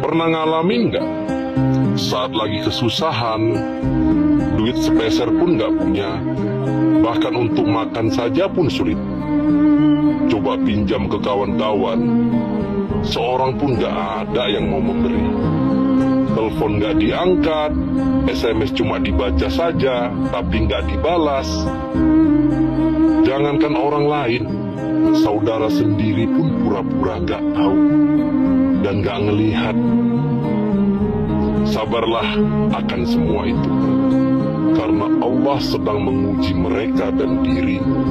Pernah ngalamin nggak? Saat lagi kesusahan, duit sepeser pun nggak punya, bahkan untuk makan saja pun sulit. Coba pinjam ke kawan-kawan, seorang pun nggak ada yang mau memberi. Telepon nggak diangkat, SMS cuma dibaca saja, tapi nggak dibalas. Jangankan orang lain, saudara sendiri pun pura-pura nggak tahu dan nggak ngelihat. Sabarlah akan semua itu, karena Allah sedang menguji mereka dan dirimu.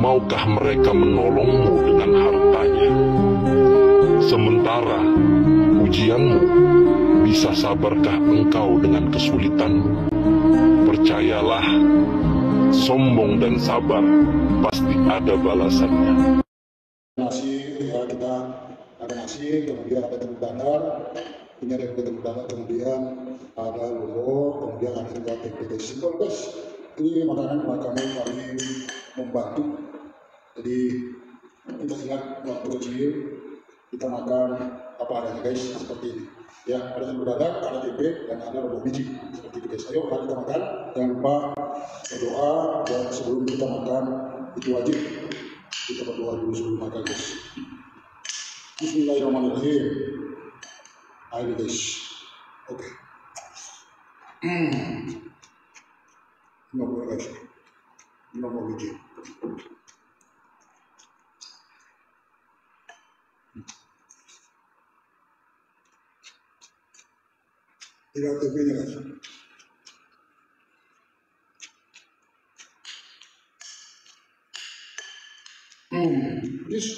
Maukah mereka menolongmu dengan hartanya? Sementara ujianmu, bisa sabarkah engkau dengan kesulitanmu? Percayalah, sombong dan sabar pasti ada balasannya. Nasi, ya kita ada nasi, kemudian ada telur dadar, ini ada telur dadar, kemudian ada lombok, kemudian ada juga tempe simpel guys. Ini makanan kami membantu. Jadi kita ingat waktu kecil kita makan apa adanya guys, seperti ini. Ya, ada telur dadar, ada tempe, dan ada lombok biji seperti itu guys. Ayo mari kita makan. Jangan lupa berdoa, dan sebelum kita makan itu wajib kita berdoa dulu sebelum makan guys. Bismillahirrahmanirrahim. Ayo guys. Oke. Nggak guys. Nggak mau biji. Tidak TV-nya guys. This.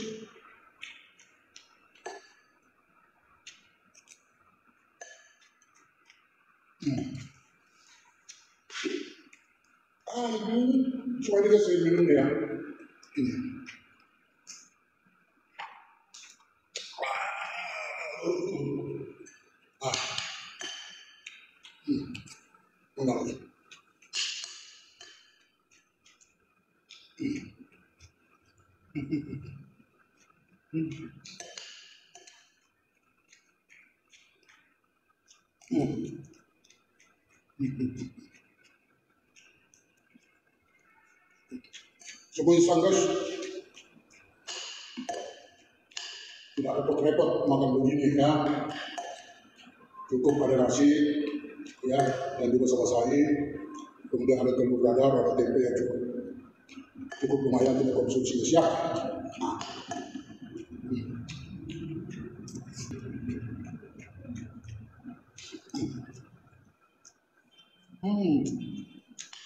Ini cuma dikasih minum ya. Ini. Enggak lagi. Coba iseng guys, tidak repot-repot makan begini ya. Cukup ada nasi ya, dan juga selesai. Kemudian ada telur dadar, ada tempe yang cukup lumayan kita konsumsi siap.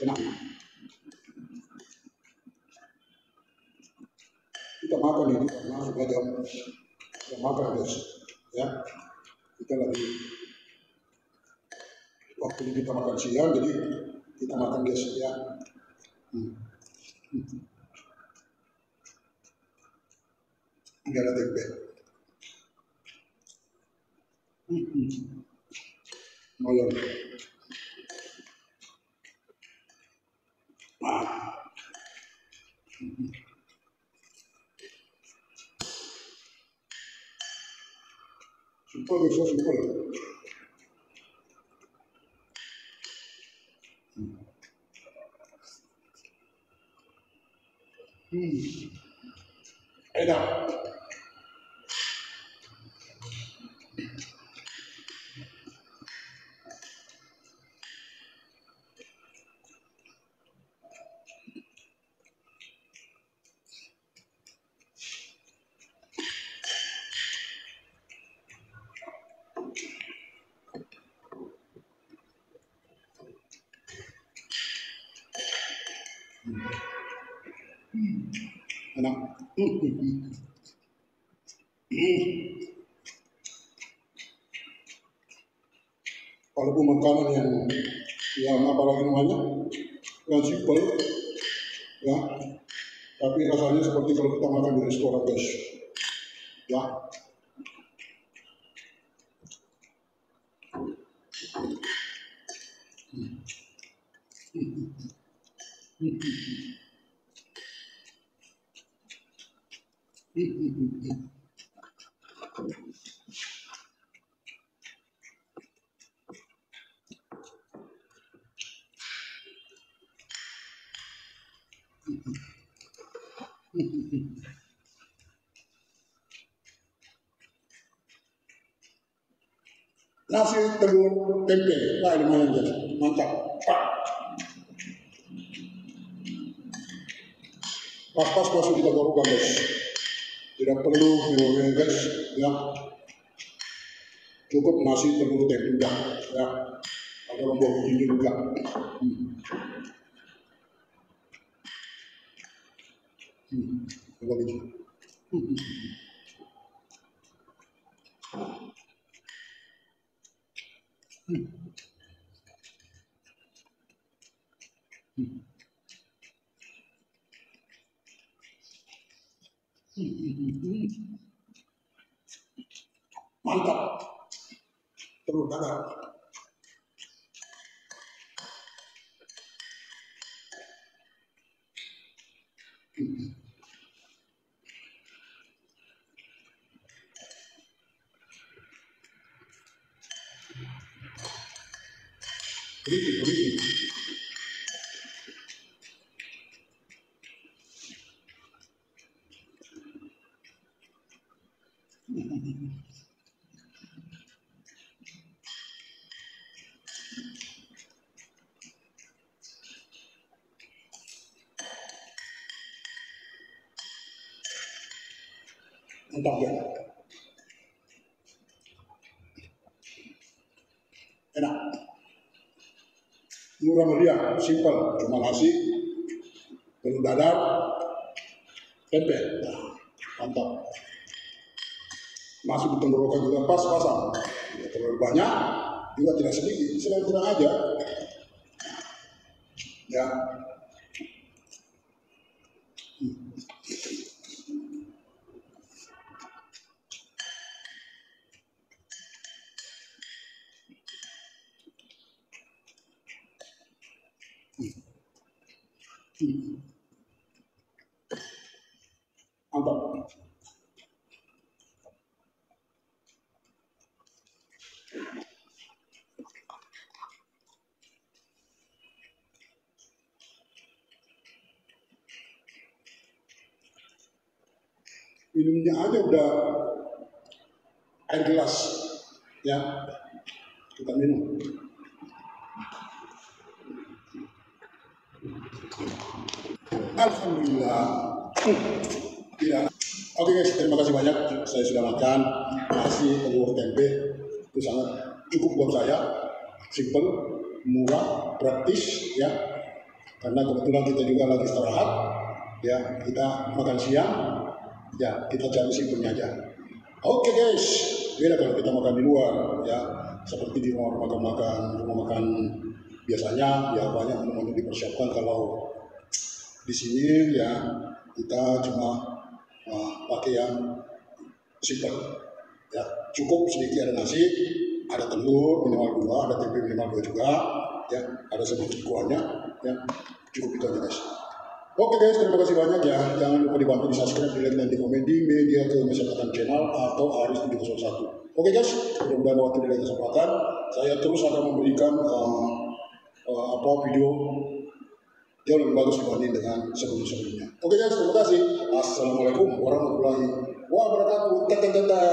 Enak. Kita makan ini karena sudah jam makan guys, ya. Kita lagi waktu ini kita makan siang, jadi kita makan guys ya. Ini ada tempe. Malam. Simpel guys, simpel. Enak. Enak. Walaupun makanan yang apa lagi namanya, yang simpel, ya, tapi rasanya seperti kalau kita makan di restoran guys, ya. Nasi telur tempe, wah lumayan guys, mantap. Pas-pas masuk kita goreng guys, tidak perlu goreng guys, ya. Cukup nasi telur tempe udah, ya. Ada lombok ini juga. Mantap, telur dadar. Berisi. Mantap ya. Enak. Murah meriah, simpel, cuma nasi, telur dadar, tempe. Nah, mantap. Masuk di tenggorokan juga pas-pasan. Ya, terlalu banyak juga tidak sedikit, sedang-sedang aja. Ya. Mantap. Minumnya aja udah air gelas, ya. Kita minum. Alhamdulillah. Ya. Oke guys, terima kasih banyak. Saya sudah makan nasi telur tempe. Itu sangat cukup buat saya. Simple, murah, praktis, ya. Karena kebetulan kita juga lagi istirahat, ya. Kita makan siang, ya. Kita cari simpelnya aja. Oke guys, beda kalau kita makan di luar, ya. Seperti di rumah makan biasanya, ya banyak menu dipersiapkan. Kalau di sini ya kita cuma pakai yang simple, ya. Cukup sedikit ada nasi, ada telur minimal 2, ada tempe minimal 2 juga, ya. Ada sedikit kuahnya, ya. Cukup itu aja guys. Oke guys, terima kasih banyak ya. Jangan lupa dibantu di subscribe, di like, dan di komen di media kemasyarakatan channel atau Aris 701. Oke guys, mudah-mudahan waktu di lain kesempatan saya terus akan memberikan video jauh lebih bagus dibanding dengan sebelum-sebelumnya. Oke guys, terima kasih. Assalamualaikum warahmatullahi wabarakatuh.